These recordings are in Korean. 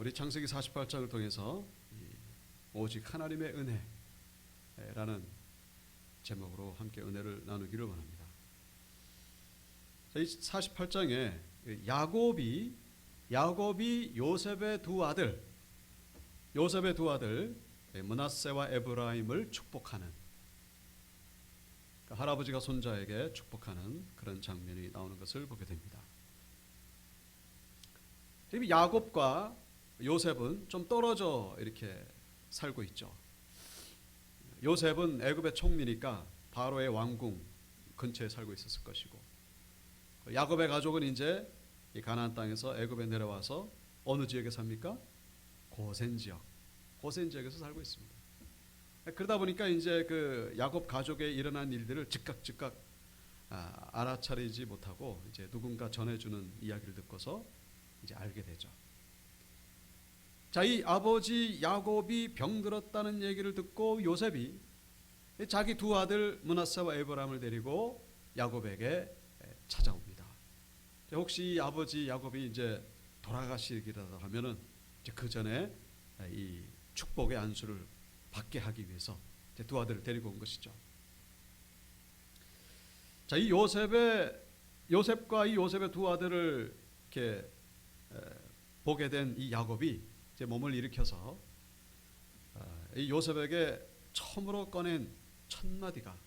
우리 창세기 48장을 통해서 오직 하나님의 은혜라는 제목으로 함께 은혜를 나누기를 원합니다. 이 48장에 야곱이 요셉의 두 아들 므낫세와 에브라임을 축복하는, 그러니까 할아버지가 손자에게 축복하는 그런 장면이 나오는 것을 보게 됩니다. 지금 야곱과 요셉은 좀 떨어져 이렇게 살고 있죠. 요셉은 애굽의 총리니까 바로의 왕궁 근처에 살고 있었을 것이고, 야곱의 가족은 이제 이 가나안 땅에서 애굽에 내려와서 어느 지역에 삽니까? 고센 지역에서 살고 있습니다. 그러다 보니까 이제 그 야곱 가족에 일어난 일들을 즉각 알아차리지 못하고 이제 누군가 전해주는 이야기를 듣고서 이제 알게 되죠. 자, 이 아버지 야곱이 병들었다는 얘기를 듣고 요셉이 자기 두 아들 므낫세와 에브라임을 데리고 야곱에게 찾아옵니다. 혹시 아버지 야곱이 이제 돌아가시기라도 하면은 이제 그 전에 이 축복의 안수를 받게 하기 위해서 이제 두 아들을 데리고 온 것이죠. 자, 이 요셉과 이 요셉의 두 아들을 이렇게 보게 된 이 야곱이 이제 몸을 일으켜서 이 요셉에게 처음으로 꺼낸 첫 마디가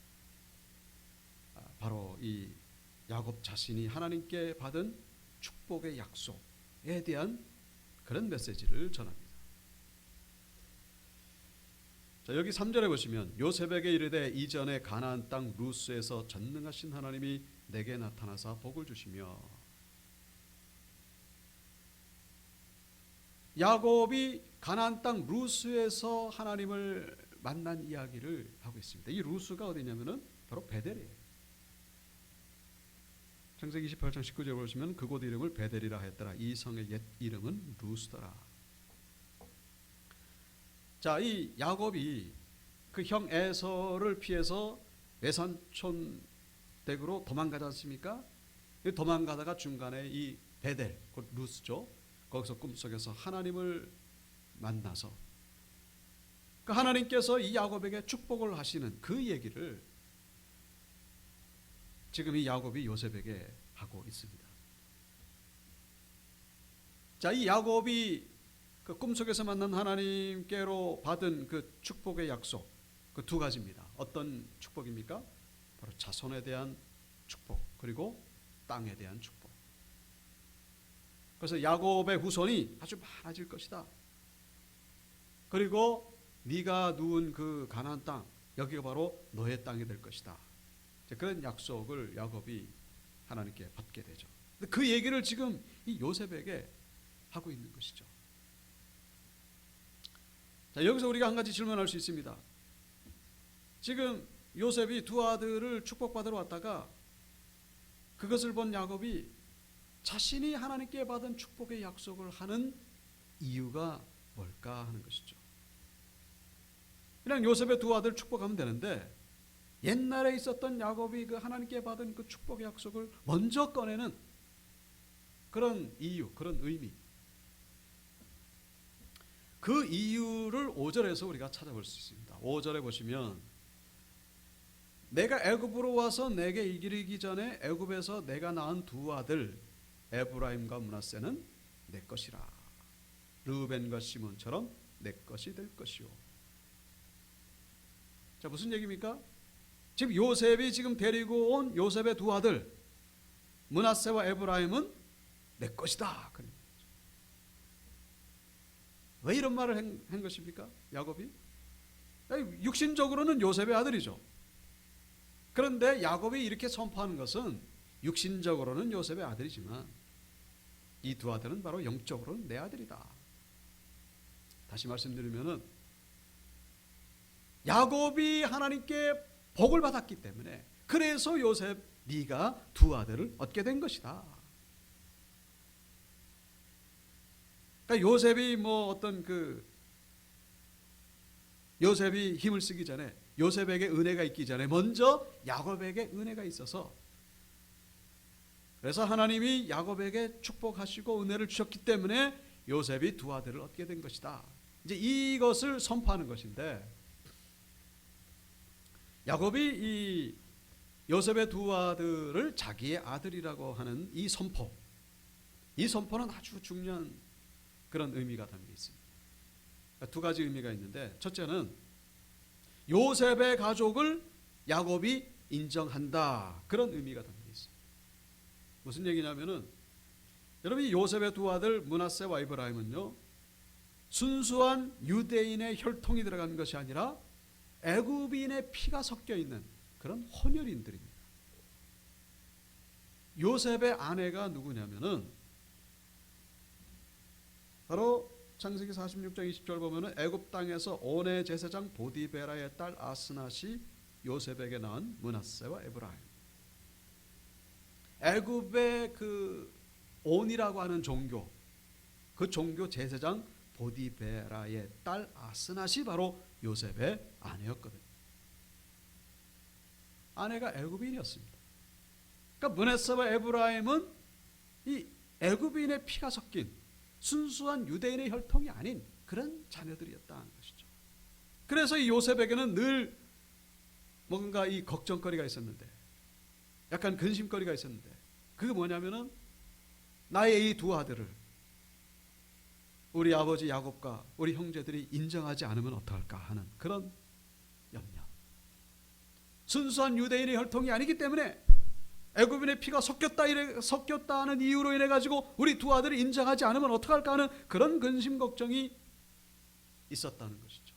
바로 이 야곱 자신이 하나님께 받은 축복의 약속에 대한 그런 메시지를 전합니다. 자, 여기 3절에 보시면 요셉에게 이르되 이전에 가나안 땅 루스에서 전능하신 하나님이 내게 나타나사 복을 주시며, 야곱이 가나안 땅 루스에서 하나님을 만난 이야기를 하고 있습니다. 이 루스가 어디냐면은 바로 베델이에요. 창세기 28장 19절에 보시면 그곳 이름을 베델이라 했더라. 이 성의 옛 이름은 루스더라. 자, 이 야곱이 그 형 에서를 피해서 외산촌 댁으로 도망가지 않습니까? 도망가다가 중간에 이 베델, 곧 루스죠. 거기서 꿈속에서 하나님을 만나서 그 하나님께서 이 야곱에게 축복을 하시는 그 얘기를 지금 이 야곱이 요셉에게 하고 있습니다. 자, 이 야곱이 그 꿈속에서 만난 하나님께로 받은 그 축복의 약속, 그 두 가지입니다. 어떤 축복입니까? 바로 자손에 대한 축복, 그리고 땅에 대한 축복. 그래서 야곱의 후손이 아주 많아질 것이다. 그리고 네가 누운 그 가나안 땅, 여기가 바로 너의 땅이 될 것이다. 그런 약속을 야곱이 하나님께 받게 되죠. 그 얘기를 지금 이 요셉에게 하고 있는 것이죠. 자, 여기서 우리가 한 가지 질문할 수 있습니다. 지금 요셉이 두 아들을 축복받으러 왔다가 그것을 본 야곱이 자신이 하나님께 받은 축복의 약속을 하는 이유가 뭘까 하는 것이죠. 그냥 요셉의 두 아들 축복하면 되는데 옛날에 있었던 야곱이 그 하나님께 받은 그 축복의 약속을 먼저 꺼내는 그런 이유, 그런 의미, 그 이유를 5절에서 우리가 찾아볼 수 있습니다. 5절에 보시면 내가 애굽으로 와서 내게 이기르기 전에 애굽에서 내가 낳은 두 아들 에브라임과 므낫세는 내 것이라. 르우벤과 시몬처럼 내 것이 될 것이요. 자, 무슨 얘기입니까? 지금 요셉이 지금 데리고 온 요셉의 두 아들 므낫세와 에브라임은 내 것이다. 왜 이런 말을 한 것입니까? 야곱이 육신적으로는 요셉의 아들이죠. 그런데 야곱이 이렇게 선포하는 것은 육신적으로는 요셉의 아들이지만 이 두 아들은 바로 영적으로는 내 아들이다. 다시 말씀드리면은 야곱이 하나님께 복을 받았기 때문에 그래서 요셉 네가 두 아들을 얻게 된 것이다. 그러니까 요셉이 요셉이 힘을 쓰기 전에, 요셉에게 은혜가 있기 전에 먼저 야곱에게 은혜가 있어서, 그래서 하나님이 야곱에게 축복하시고 은혜를 주셨기 때문에 요셉이 두 아들을 얻게 된 것이다. 이제 이것을 선포하는 것인데, 야곱이 이 요셉의 두 아들을 자기의 아들이라고 하는 이 선포는 아주 중요한 그런 의미가 담겨 있습니다. 두 가지 의미가 있는데, 첫째는 요셉의 가족을 야곱이 인정한다, 그런 의미가 담겨 있습니다. 무슨 얘기냐면은, 여러분, 이 요셉의 두 아들 므낫세와 에브라임은요, 순수한 유대인의 혈통이 들어간 것이 아니라 애굽인의 피가 섞여 있는 그런 혼혈인들입니다. 요셉의 아내가 누구냐면은 바로 창세기 46장 20절 보면은 애굽 땅에서 온의 제사장 보디베라의 딸 아스낫이 요셉에게 낳은 므낫세와 에브라임. 애굽의 그 온이라고 하는 종교, 그 종교 제사장 보디베라의 딸 아스낫이 바로 요셉의 아내였거든요. 아내가 애굽인이었습니다. 그러니까 므낫세와 에브라임은 이 애굽인의 피가 섞인 순수한 유대인의 혈통이 아닌 그런 자녀들이었다는 것이죠. 그래서 이 요셉에게는 늘 뭔가 이 걱정거리가 있었는데, 약간 근심거리가 있었는데, 그게 뭐냐면은 나의 이 두 아들을 우리 아버지 야곱과 우리 형제들이 인정하지 않으면 어떡할까 하는 그런 염려. 순수한 유대인의 혈통이 아니기 때문에 애굽인의 피가 섞였다는 이유로 인해 가지고 우리 두 아들을 인정하지 않으면 어떡할까 하는 그런 근심 걱정이 있었다는 것이죠.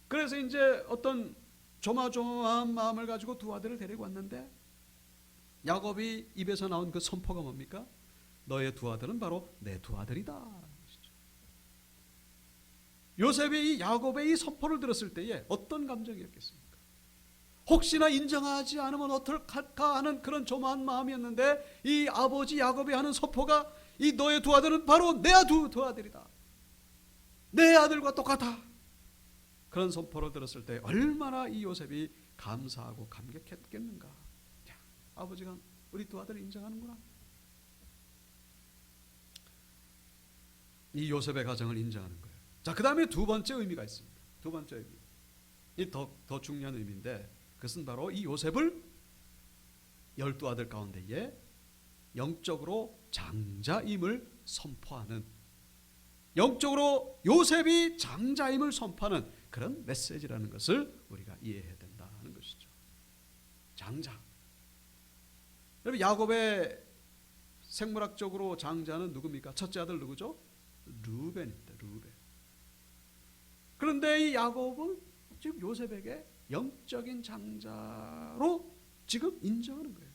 그래서 이제 어떤 조마조마한 마음을 가지고 두 아들을 데리고 왔는데, 야곱이 입에서 나온 그 선포가 뭡니까? 너의 두 아들은 바로 내 두 아들이다. 요셉이 이 야곱의 이 선포를 들었을 때에 어떤 감정이었겠습니까? 혹시나 인정하지 않으면 어떡할까 하는 그런 조마한 마음이었는데, 이 아버지 야곱이 하는 선포가 이 너의 두 아들은 바로 내 두 아들이다, 내 아들과 똑같아, 그런 선포를 들었을 때 얼마나 이 요셉이 감사하고 감격했겠는가. 야, 아버지가 우리 두 아들을 인정하는구나. 이 요셉의 가정을 인정하는 거예요. 자, 그 다음에 두 번째 의미가 있습니다. 두 번째 의미, 이 더 중요한 의미인데, 그것은 바로 이 요셉을 12아들 가운데에 영적으로 장자임을 선포하는, 영적으로 요셉이 장자임을 선포하는 그런 메시지라는 것을 우리가 이해해야 된다는 것이죠. 장자. 여러분, 야곱의 생물학적으로 장자는 누굽니까? 첫째 아들 누구죠? 르우벤입니다. 르우벤. 그런데 이 야곱은 지금 요셉에게 영적인 장자로 지금 인정하는 거예요.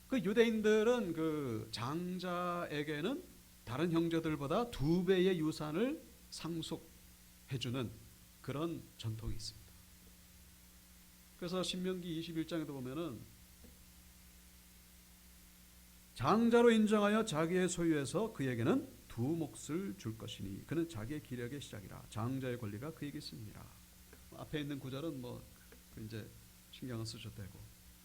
그 유대인들은 그 장자에게는 다른 형제들보다 2배의 유산을 상속해주는 그런 전통이 있습니다. 그래서 신명기 21장에도 보면은 장자로 인정하여 자기의 소유에서 그에게는 2 몫을 줄 것이니 그는 자기의 기력의 시작이라. 장자의 권리가 그에게 있습니다. 앞에 있는 구절은 뭐 이제 신경을 쓰셔도 되고,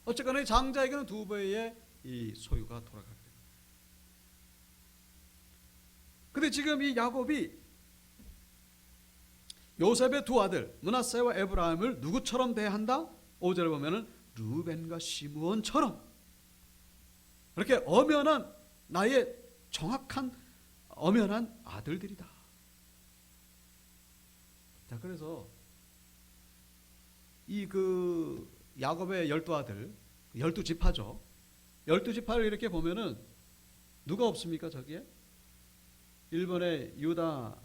어쨌거나 장자에게는 2배의 이 소유가 돌아가게 됩니다. 근데 지금 이 야곱이 요셉의 두 아들 므낫세와 에브라임을 누구처럼 대한다? 5절에 보면은 르우벤과 시므온처럼, 그렇게 엄연한, 나의 정확한 엄연한 아들들이다. 자, 그래서 이 그 야곱의 12아들, 12지파죠. 12지파를 이렇게 보면은 누가 없습니까? 저기에 1번에 유다,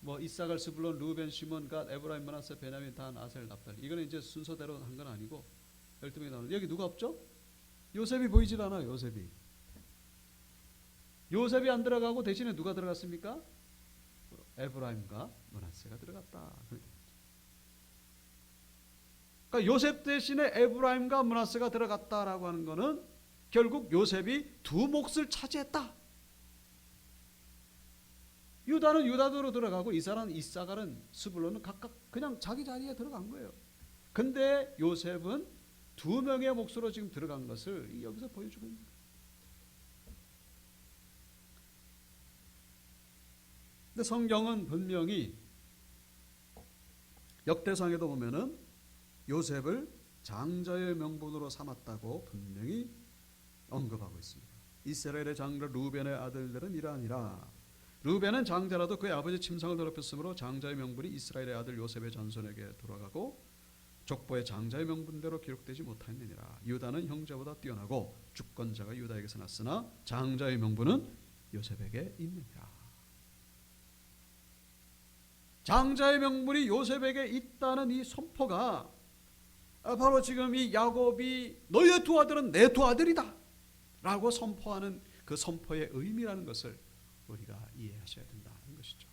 뭐 이사갈, 스불론, 르우벤, 시몬, 갓, 에브라임, 므낫세, 베냐민, 단, 아셀, 납달리. 이거는 이제 순서대로 한 건 아니고 12명이 나오는. 여기 누가 없죠? 요셉이 보이질 않아요. 요셉이 안 들어가고 대신에 누가 들어갔습니까? 에브라임과 므낫세가 들어갔다. 그러니까 요셉 대신에 에브라임과 므낫세가 들어갔다라고 하는 것은 결국 요셉이 2 몫을 차지했다. 유다는 유다도로 들어가고 이사갈은 스불론은 각각 그냥 자기 자리에 들어간 거예요. 근데 요셉은 2명의 몫으로 지금 들어간 것을 여기서 보여주고 있는 거예요. 근데 성경은 분명히 역대상에도 보면은 요셉을 장자의 명분으로 삼았다고 분명히 언급하고 있습니다. 이스라엘의 장자 루벤의 아들들은 이러하니라. 루벤은 장자라도 그의 아버지 침상을 더럽혔으므로 장자의 명분이 이스라엘의 아들 요셉의 전손에게 돌아가고 족보의 장자의 명분대로 기록되지 못하였느니라. 유다는 형제보다 뛰어나고 주권자가 유다에게서 났으나 장자의 명분은 요셉에게 있느니라. 장자의 명분이 요셉에게 있다는 이 선포가 바로 지금 이 야곱이 너희의 두 아들은 내 두 아들이다 라고 선포하는 그 선포의 의미라는 것을 우리가 이해하셔야 된다는 것이죠.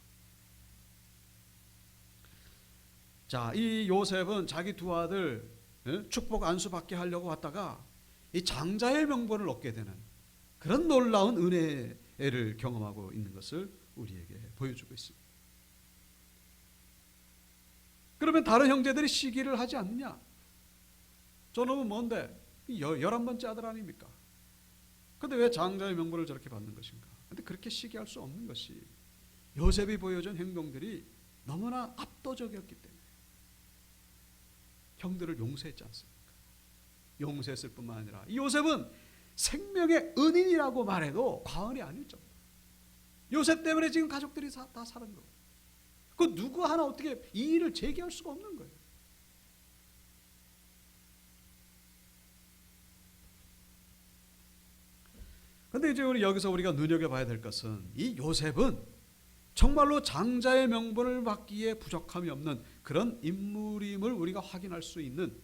자, 이 요셉은 자기 두 아들 축복 안수 받게 하려고 왔다가 이 장자의 명분을 얻게 되는 그런 놀라운 은혜를 경험하고 있는 것을 우리에게 보여주고 있습니다. 그러면 다른 형제들이 시기를 하지 않느냐? 저놈은 뭔데? 11번째 아들 아닙니까? 근데 왜 장자의 명분을 저렇게 받는 것인가? 근데 그렇게 시기할 수 없는 것이 요셉이 보여준 행동들이 너무나 압도적이었기 때문에 형들을 용서했지 않습니까? 용서했을 뿐만 아니라 이 요셉은 생명의 은인이라고 말해도 과언이 아닐 정도. 요셉 때문에 지금 가족들이 다 사는 거예요. 그 누구 하나 어떻게 이의를 제기할 수가 없는 거예요. 근데 이제 여기서 우리가 눈여겨봐야 될 것은 이 요셉은 정말로 장자의 명분을 받기에 부족함이 없는 그런 인물임을 우리가 확인할 수 있는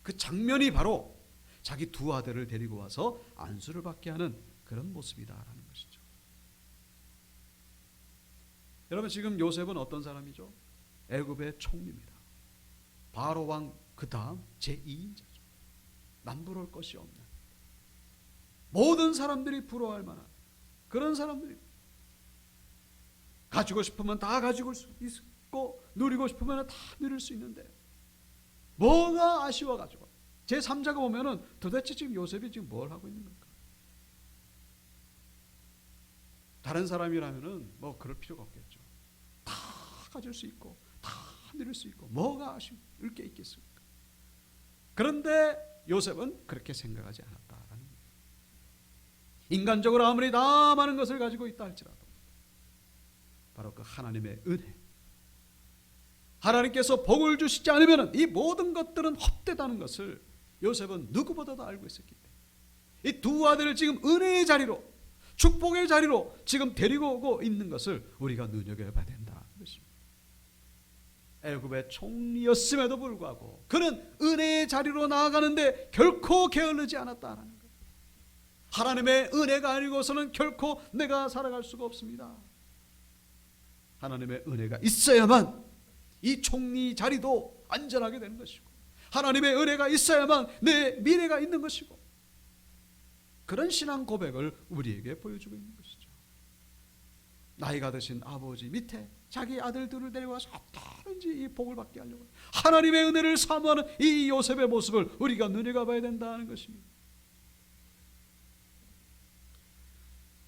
그 장면이 바로 자기 두 아들을 데리고 와서 안수를 받게 하는 그런 모습이다라는 것이죠. 여러분, 지금 요셉은 어떤 사람이죠? 애굽의 총리입니다. 바로 왕 그 다음 제2인자죠. 남부러울 것이 없는, 모든 사람들이 부러워할 만한 그런 사람들이, 가지고 싶으면 다 가지고 있고 누리고 싶으면 다 누릴 수 있는데 뭐가 아쉬워가지고 제3자가 오면은 도대체 지금 요셉이 지금 뭘 하고 있는 걸까? 다른 사람이라면은 뭐 그럴 필요가 없겠죠. 다 가질 수 있고 다 누릴 수 있고 뭐가 아쉬울 게 있겠습니까? 그런데 요셉은 그렇게 생각하지 않았다라는 거예요. 인간적으로 아무리 다 많은 것을 가지고 있다 할지라도 바로 그 하나님의 은혜, 하나님께서 복을 주시지 않으면 이 모든 것들은 헛되다는 것을 요셉은 누구보다도 알고 있었기 때문에 이 두 아들을 지금 은혜의 자리로, 축복의 자리로 지금 데리고 오고 있는 것을 우리가 눈여겨봐야 된다는 것입니다. 애굽의 총리였음에도 불구하고 그는 은혜의 자리로 나아가는데 결코 게을르지 않았다는 거예요. 하나님의 은혜가 아니고서는 결코 내가 살아갈 수가 없습니다. 하나님의 은혜가 있어야만 이 총리 자리도 안전하게 되는 것이고, 하나님의 은혜가 있어야만 내 미래가 있는 것이고, 그런 신앙 고백을 우리에게 보여주고 있는 것이죠. 나이가 드신 아버지 밑에 자기 아들들을 데려와서 어떠든지 이 복을 받게 하려고 하나님의 은혜를 사모하는 이 요셉의 모습을 우리가 눈여겨봐야 된다는 것입니다.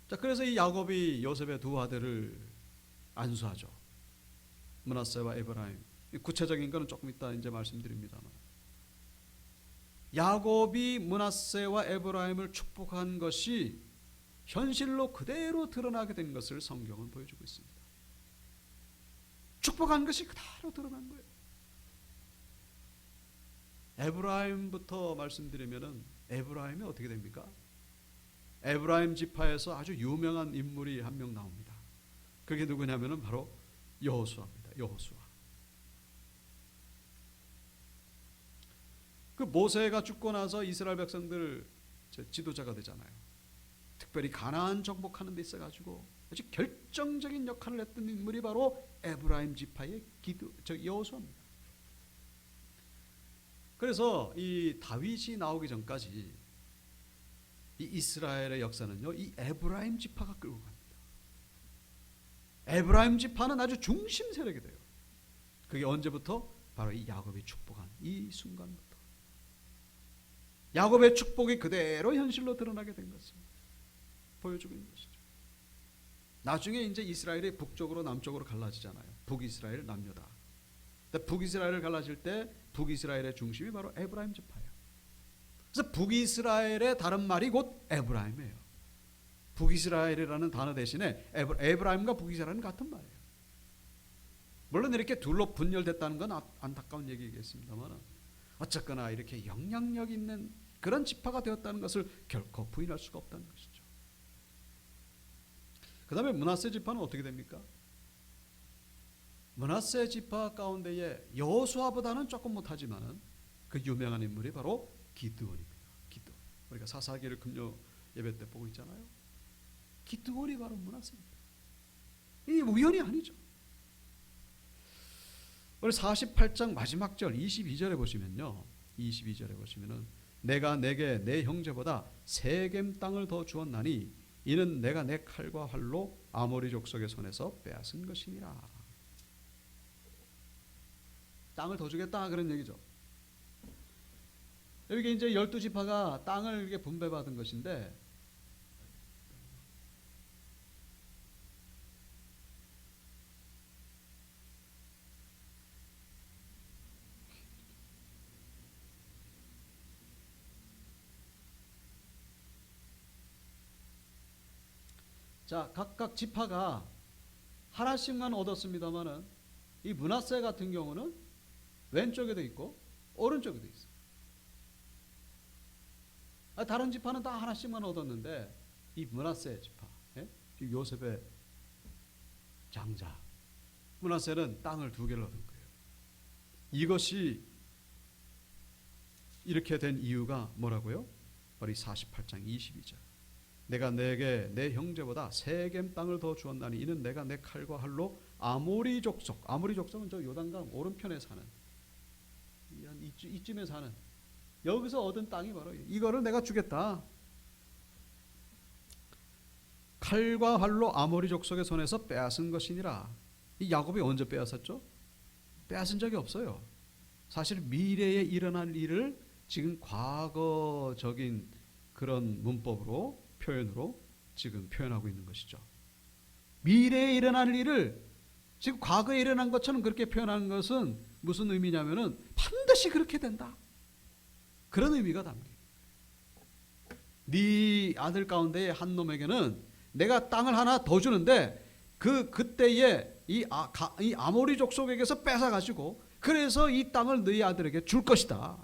자, 그래서 이 야곱이 요셉의 두 아들을 안수하죠. 므낫세와 에브라임. 구체적인 것은 조금 이따 이제 말씀드립니다만, 야곱이 므낫세와 에브라임을 축복한 것이 현실로 그대로 드러나게 된 것을 성경은 보여주고 있습니다. 축복한 것이 그대로 드러난 거예요. 에브라임부터 말씀드리면은 에브라임이 어떻게 됩니까? 에브라임 지파에서 아주 유명한 인물이 한 명 나옵니다. 그게 누구냐면은 바로 여호수아입니다. 여호수아. 그 모세가 죽고 나서 이스라엘 백성들 지도자가 되잖아요. 특별히 가나안 정복하는 데 있어가지고 아주 결정적인 역할을 했던 인물이 바로 에브라임 지파의 여호수아입니다. 그래서 이 다윗이 나오기 전까지 이 이스라엘의 역사는요, 이 에브라임 지파가 끌고 갑니다. 에브라임 지파는 아주 중심 세력이 돼요. 그게 언제부터? 바로 이 야곱이 축복한 이 순간부터. 야곱의 축복이 그대로 현실로 드러나게 된 것을 보여주고 있는 것이죠. 나중에 이제 이스라엘이 북쪽으로 남쪽으로 갈라지잖아요. 북이스라엘 남유다. 근데 북이스라엘을 갈라질 때 북이스라엘의 중심이 바로 에브라임 지파예요. 그래서 북이스라엘의 다른 말이 곧 에브라임이에요. 북이스라엘이라는 단어 대신에 에브라임과 북이스라엘은 같은 말이에요. 물론 이렇게 둘로 분열됐다는 건 안타까운 얘기겠습니다만 어쨌거나 이렇게 영향력 있는 그런 지파가 되었다는 것을 결코 부인할 수가 없다는 것이죠. 그 다음에 므낫세 지파는 어떻게 됩니까? 므낫세 지파 가운데에 여호수아보다는 조금 못하지만은 그 유명한 인물이 바로 기드온입니다. 기드온. 우리가 사사기를 금요 예배 때 보고 있잖아요. 기드온이 바로 므낫세입니다. 이 우연이 아니죠. 우리 48장 마지막 절 22절에 보시면요. 22절에 보시면은 내가 내게 내 형제보다 세겜 땅을 더 주었나니 이는 내가 내 칼과 활로 아모리 족속의 손에서 빼앗은 것이니라. 땅을 더 주겠다 그런 얘기죠. 여기 이제 12지파가 땅을 이렇게 분배받은 것인데 자, 각각 지파가 하나씩만 얻었습니다만은 이 므낫세 같은 경우는 왼쪽에도 있고 오른쪽에도 있어요. 다른 지파는 다 하나씩만 얻었는데 이 므낫세 지파, 요셉의 장자 므낫세는 땅을 2개를 얻은 거예요. 이것이 이렇게 된 이유가 뭐라고요? 바로 이 48장 22절. 내가 내게 내 형제보다 세겜 땅을 더 주었나니 이는 내가 내 칼과 활로 아모리 족속, 아모리 족속은 저 요단강 오른편에 사는 이쯤에 사는 여기서 얻은 땅이 바로 이거를 내가 주겠다. 칼과 활로 아모리 족속의 손에서 빼앗은 것이니라. 이 야곱이 언제 빼앗았죠? 빼앗은 적이 없어요. 사실 미래에 일어날 일을 지금 과거적인 그런 문법으로 표현으로 지금 표현하고 있는 것이죠. 미래에 일어날 일을 지금 과거에 일어난 것처럼 그렇게 표현하는 것은 무슨 의미냐면은 반드시 그렇게 된다. 그런 의미가 담겨요. 네 아들 가운데 한 놈에게는 내가 땅을 하나 더 주는데 그때에 이 아모리 족속에게서 뺏어 가지고 그래서 이 땅을 너희 아들에게 줄 것이다.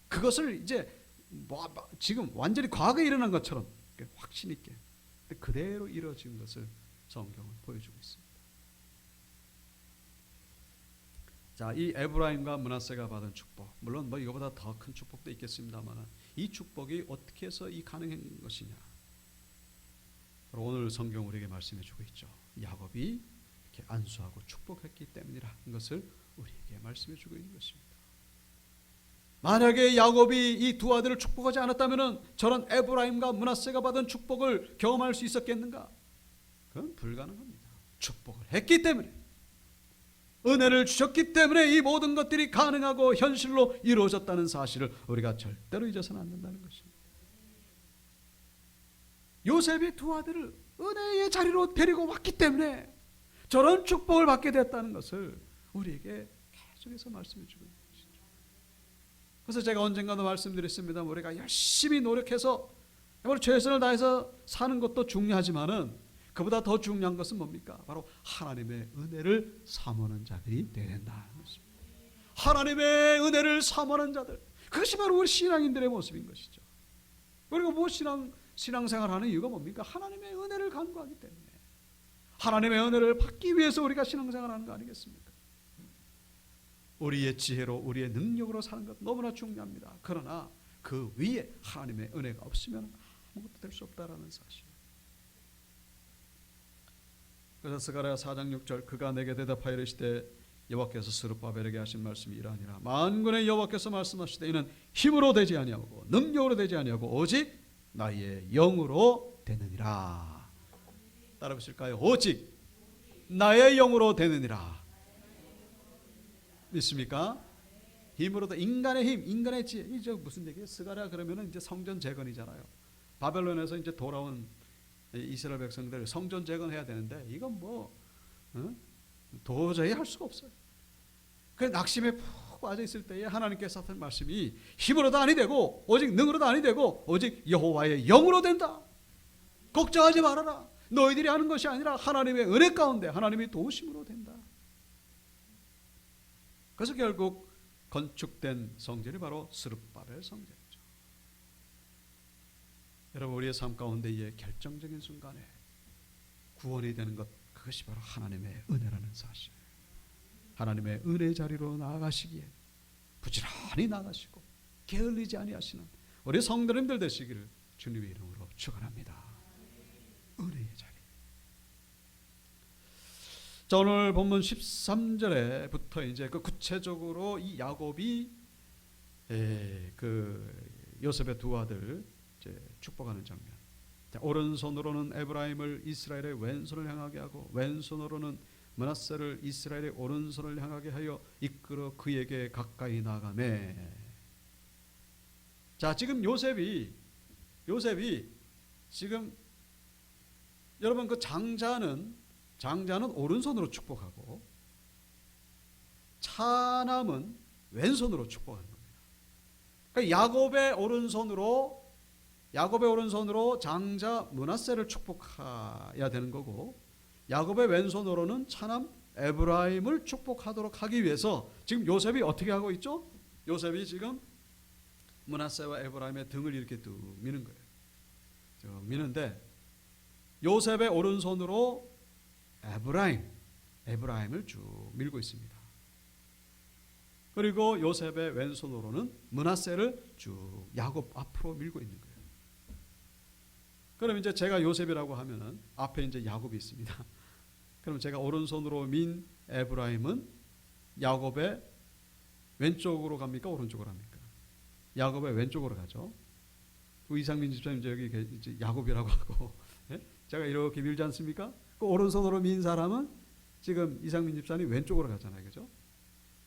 그것을 이제 지금 완전히 과거에 일어난 것처럼 확신 있게 그대로 이루어진 것을 성경은 보여주고 있습니다. 자, 이 에브라임과 므낫세가 받은 축복, 물론 뭐 이거보다 더 큰 축복도 있겠습니다만 이 축복이 어떻게 해서 이 가능한 것이냐? 바로 오늘 성경 우리에게 말씀해주고 있죠. 야곱이 이렇게 안수하고 축복했기 때문이라는 것을 우리에게 말씀해주고 있는 것입니다. 만약에 야곱이 이 두 아들을 축복하지 않았다면 저런 에브라임과 므낫세가 받은 축복을 경험할 수 있었겠는가? 그건 불가능합니다. 축복을 했기 때문에, 은혜를 주셨기 때문에 이 모든 것들이 가능하고 현실로 이루어졌다는 사실을 우리가 절대로 잊어서는 안 된다는 것입니다. 요셉이 두 아들을 은혜의 자리로 데리고 왔기 때문에 저런 축복을 받게 됐다는 것을 우리에게 계속해서 말씀해 주고 있습니다. 그래서 제가 언젠가도 말씀드렸습니다. 우리가 열심히 노력해서 최선을 다해서 사는 것도 중요하지만은 그보다 더 중요한 것은 뭡니까? 바로 하나님의 은혜를 사모하는 자들이 되어야 된다는 것입니다. 하나님의 은혜를 사모하는 자들, 그것이 바로 우리 신앙인들의 모습인 것이죠. 우리가 뭐 신앙생활하는 이유가 뭡니까? 하나님의 은혜를 간구하기 때문에, 하나님의 은혜를 받기 위해서 우리가 신앙생활하는 거 아니겠습니까? 우리의 지혜로 우리의 능력으로 사는 것 너무나 중요합니다. 그러나 그 위에 하나님의 은혜가 없으면 아무것도 될 수 없다라는 사실. 그래서 스가랴 4장 6절 그가 내게 대답하여 이르시되 여호와께서 스룹바벨에게 하신 말씀이 이러하니라. 만군의 여호와께서 말씀하시되 이는 힘으로 되지 아니하고 능력으로 되지 아니하고 오직 나의 영으로 되느니라. 따라 보실까요? 오직 나의 영으로 되느니라. 믿습니까? 힘으로도 인간의 힘, 인간의 지혜. 이제 무슨 얘기예요? 스가랴 그러면은 이제 성전 재건이잖아요. 바벨론에서 이제 돌아온 이스라엘 백성들 성전 재건해야 되는데 이건 뭐 도저히 할 수가 없어요. 그 낙심에 푹 빠져 있을 때에 하나님께서 하신 말씀이 힘으로도 아니 되고 오직 능으로도 아니 되고 오직 여호와의 영으로 된다. 걱정하지 말아라. 너희들이 하는 것이 아니라 하나님의 은혜 가운데 하나님의 도우심으로 된다. 그래서 결국 건축된 성전이 바로 스룹바벨 성전이죠. 여러분, 우리의 삶 가운데 이 결정적인 순간에 구원이 되는 것, 그것이 바로 하나님의 은혜라는 사실. 하나님의 은혜 자리로 나아가시기에 부지런히 나가시고 게을리지 아니하시는 우리 성도님들 되시기를 주님의 이름으로 축원합니다. 은혜의 자리. 자, 오늘 본문 13절에부터 이제 그 구체적으로 이 야곱이 그 요셉의 두 아들 이제 축복하는 장면. 자, 오른손으로는 에브라임을 이스라엘의 왼손을 향하게 하고 왼손으로는 므낫세를 이스라엘의 오른손을 향하게 하여 이끌어 그에게 가까이 나가매. 자, 지금 요셉이 지금 여러분 그 장자는 오른손으로 축복하고 차남은 왼손으로 축복하는 겁니다. 그러니까 야곱의 오른손으로 장자 므낫세를 축복해야 되는 거고 야곱의 왼손으로는 차남 에브라임을 축복하도록 하기 위해서 지금 요셉이 어떻게 하고 있죠? 요셉이 지금 므낫세와 에브라임의 등을 이렇게 뚝 미는 거예요. 미는데 요셉의 오른손으로 에브라임을 쭉 밀고 있습니다. 그리고 요셉의 왼손으로는 므낫세를 쭉 야곱 앞으로 밀고 있는 거예요. 그럼 이제 제가 요셉이라고 하면은 앞에 이제 야곱이 있습니다. 그럼 제가 오른손으로 민 에브라임은 야곱의 왼쪽으로 갑니까? 오른쪽으로 갑니까? 야곱의 왼쪽으로 가죠. 이상민 집사님 이제 여기 이제 야곱이라고 하고 제가 이렇게 밀지 않습니까? 그 오른손으로 민 사람은 지금 이상민 집사님 왼쪽으로 가잖아요, 그죠?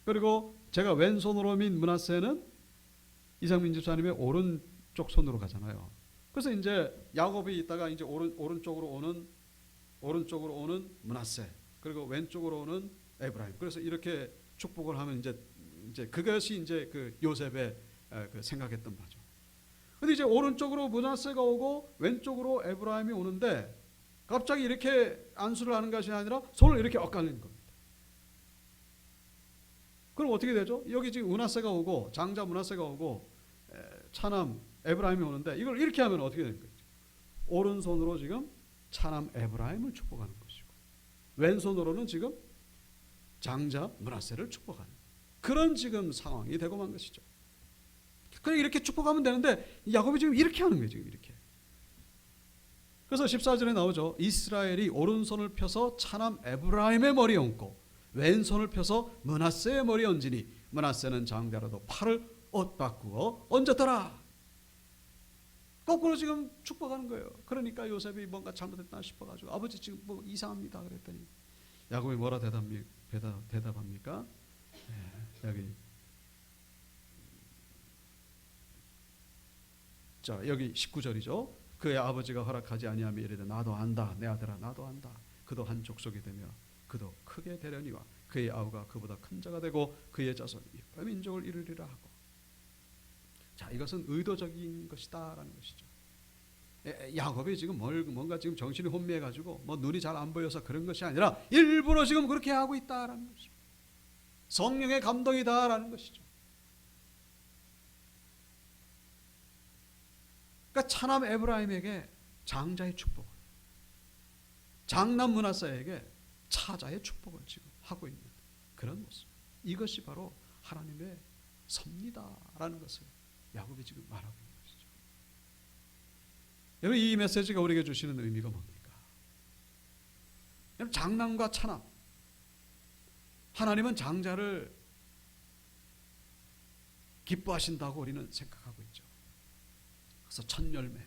그리고 제가 왼손으로 민 므낫세는 이상민 집사님의 오른쪽 손으로 가잖아요. 그래서 이제 야곱이 있다가 이제 오른쪽으로 오는 므낫세, 그리고 왼쪽으로 오는 에브라임. 그래서 이렇게 축복을 하면 이제 그것이 이제 그 요셉의 그 생각했던 바죠. 근데 이제 오른쪽으로 므낫세가 오고 왼쪽으로 에브라임이 오는데 갑자기 이렇게 안수를 하는 것이 아니라 손을 이렇게 엇갈리는 겁니다. 그럼 어떻게 되죠? 여기 지금 므낫세가 오고 장자 므낫세가 오고 차남 에브라임이 오는데 이걸 이렇게 하면 어떻게 되는 거죠? 오른손으로 지금 차남 에브라임을 축복하는 것이고 왼손으로는 지금 장자 므낫세를 축복하는 그런 지금 상황이 되고 만 것이죠. 그냥 이렇게 축복하면 되는데 야곱이 지금 이렇게 하는 거예요. 지금 이렇게. 그래서 14절에 나오죠. 이스라엘이 오른손을 펴서 차남 에브라임의 머리에 얹고 왼손을 펴서 므낫세의 머리에 얹으니 므낫세는 장자라도 팔을 엇바꾸어 얹었더라. 거꾸로 지금 축복하는 거예요. 그러니까 요셉이 뭔가 잘못했다 싶어가지고 아버지 지금 뭐 이상합니다 그랬더니 야곱이 뭐라 대답합니까? 여기 자, 여기 19절이죠. 그의 아버지가 허락하지 아니하며 이르되 나도 안다. 내 아들아 나도 안다. 그도 한 족속이 되며 그도 크게 되려니와 그의 아우가 그보다 큰 자가 되고 그의 자손이 여러 민족을 이루리라 하고. 자, 이것은 의도적인 것이다라는 것이죠. 야곱이 지금 뭔가 지금 정신이 혼미해가지고 뭐 눈이 잘 안 보여서 그런 것이 아니라 일부러 지금 그렇게 하고 있다라는 것이죠. 성령의 감동이다라는 것이죠. 그러니까 차남 에브라임에게 장자의 축복을, 장남 므낫세에게 차자의 축복을 지금 하고 있는 그런 모습. 이것이 바로 하나님의 섭리다라는 것을 야곱이 지금 말하고 있는 것이죠. 여러분, 이 메시지가 우리에게 주시는 의미가 뭡니까? 여러분, 장남과 차남, 하나님은 장자를 기뻐하신다고 우리는 생각하고 있죠. 그래서 첫 열매,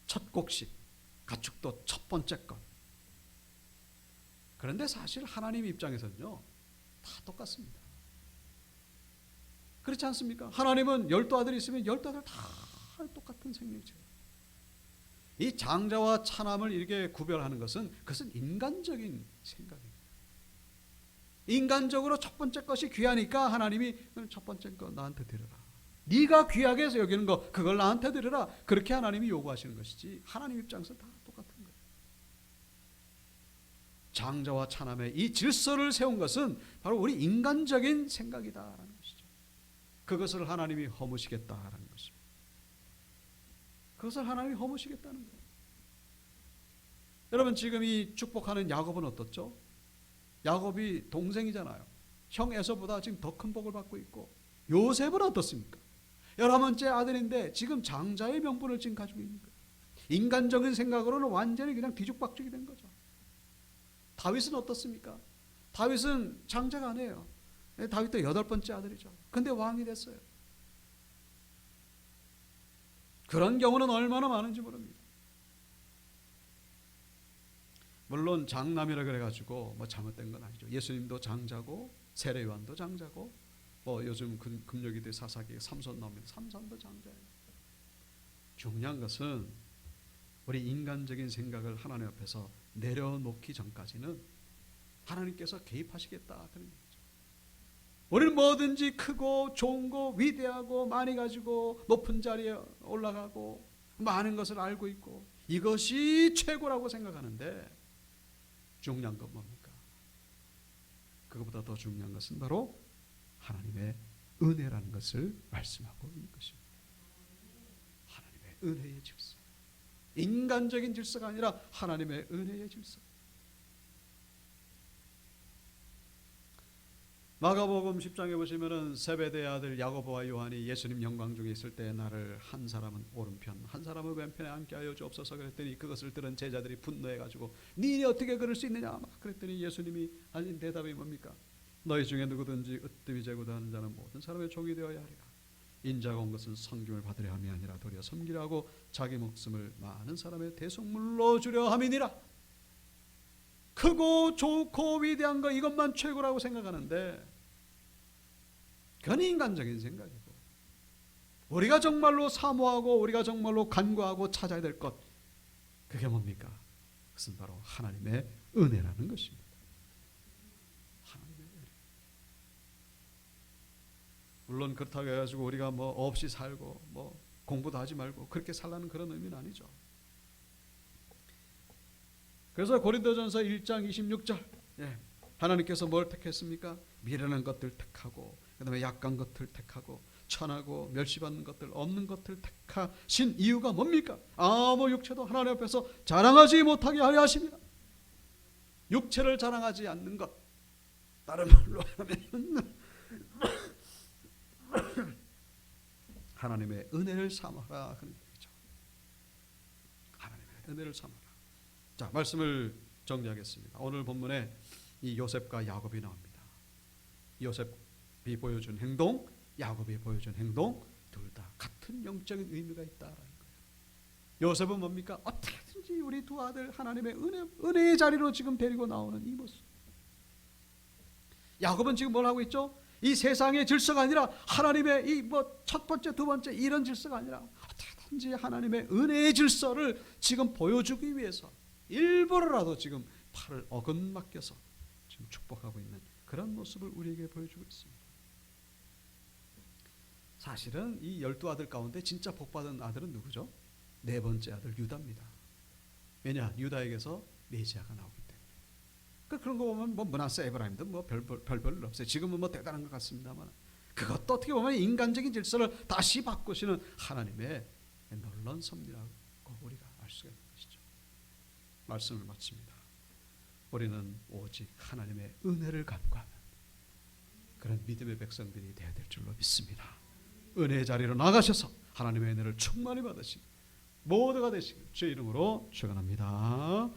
첫 곡식, 가축도 첫 번째 것. 그런데 사실 하나님 입장에서는요 다 똑같습니다. 그렇지 않습니까? 하나님은 12 아들이 있으면 12 아들 다 똑같은 생명체예요. 이 장자와 차남을 이렇게 구별하는 것은 그것은 인간적인 생각입니다. 인간적으로 첫 번째 것이 귀하니까 하나님이 첫 번째 거 나한테 드려라. 네가 귀하게 해서 여기는 거 그걸 나한테 드려라. 그렇게 하나님이 요구하시는 것이지 하나님 입장에서 다 똑같은 거예요. 장자와 차남의 이 질서를 세운 것은 바로 우리 인간적인 생각이다라는 것이죠. 그것을 하나님이 허무시겠다라는 것입니다. 그것을 하나님이 허무시겠다는 거예요. 여러분 지금 이 축복하는 야곱은 어떻죠? 야곱이 동생이잖아요. 형 에서보다 지금 더 큰 복을 받고 있고, 요셉은 어떻습니까? 11번째 아들인데 지금 장자의 명분을 지금 가지고 있는 거예요. 인간적인 생각으로는 완전히 그냥 뒤죽박죽이 된 거죠. 다윗은 어떻습니까? 다윗은 장자가 아니에요. 다윗도 8번째 아들이죠. 근데 왕이 됐어요. 그런 경우는 얼마나 많은지 모릅니다. 물론 장남이라 그래가지고 뭐 잘못된 건 아니죠. 예수님도 장자고 세례 요한도 장자고 뭐 요즘 금요기대 사사기 삼손 나오면 삼손도 장자예요. 중요한 것은 우리 인간적인 생각을 하나님 앞에서 내려놓기 전까지는 하나님께서 개입하시겠다 그런 얘기죠. 우리는 뭐든지 크고 좋은 거 위대하고 많이 가지고 높은 자리에 올라가고 많은 것을 알고 있고 이것이 최고라고 생각하는데 중요한 건 뭡니까? 그것보다 더 중요한 것은 바로 하나님의 은혜라는 것을 말씀하고 있는 것입니다. 하나님의 은혜의 질서. 인간적인 질서가 아니라 하나님의 은혜의 질서. 마가복음 10장에 보시면은 세베대의 아들 야고보와 요한이 예수님 영광 중에 있을 때 나를 한 사람은 오른편 한 사람은 왼편에 앉게 하여 주옵소서 그랬더니 그것을 들은 제자들이 분노해가지고 니네 어떻게 그럴 수 있느냐 막 그랬더니 예수님이 하신 대답이 뭡니까? 너희 중에 누구든지 으뜸이 재고다 하는 자는 모든 사람의 종이 되어야 하리라. 인자가 온 것은 섬김을 받으려 함이 아니라 도리어 섬기려 하고 자기 목숨을 많은 사람의 대속물로 주려 함이니라. 크고 좋고 위대한 거 이것만 최고라고 생각하는데 그건 인간적인 생각이고 우리가 정말로 사모하고 우리가 정말로 간구하고 찾아야 될 것 그게 뭡니까? 그것은 바로 하나님의 은혜라는 것입니다. 하나님의 은혜. 물론 그렇다고 해가지고 우리가 뭐 없이 살고 뭐 공부도 하지 말고 그렇게 살라는 그런 의미는 아니죠. 그래서 고린도전서 1장 26절 하나님께서 뭘 택했습니까? 미련한 것들 택하고 그 다음에 약한 것들 택하고 천하고 멸시받는 것들 없는 것들 택하신 이유가 뭡니까? 아무 육체도 하나님 앞에서 자랑하지 못하게 하려 하십니다. 육체를 자랑하지 않는 것 다른 말로 하면 하나님의 은혜를 삼아라 그런 얘기죠. 하나님의 은혜를 삼아라. 자, 말씀을 정리하겠습니다. 오늘 본문에 이 요셉과 야곱이 나옵니다. 요셉이 보여준 행동, 야곱이 보여준 행동 둘 다 같은 영적인 의미가 있다라는 거예요. 요셉은 뭡니까? 어떻게든지 우리 두 아들 하나님의 은혜의 자리로 지금 데리고 나오는 이 모습. 야곱은 지금 뭘 하고 있죠? 이 세상의 질서가 아니라 하나님의 이 뭐 첫 번째, 두 번째 이런 질서가 아니라 어떻게든지 하나님의 은혜의 질서를 지금 보여주기 위해서 일부러라도 지금 팔을 어긋맞겨서 지금 축복하고 있는 그런 모습을 우리에게 보여주고 있습니다. 사실은 이 12아들 가운데 진짜 복받은 아들은 누구죠? 4번째 아들 유다입니다. 왜냐? 유다에게서 메시아가 나오기 때문에. 그런 거 보면 뭐 므낫세 에브라임도 뭐 별별 없어요. 지금은 뭐 대단한 것 같습니다만 그것도 어떻게 보면 인간적인 질서를 다시 바꾸시는 하나님의 놀라운 섭리라고 우리가 알 수가 있는 것이죠. 말씀을 마칩니다. 우리는 오직 하나님의 은혜를 간구하는 그런 믿음의 백성들이 되어야 될 줄로 믿습니다. 은혜의 자리로 나가셔서 하나님의 은혜를 충만히 받으시고 모두가 되시길 주의 이름으로 축원합니다.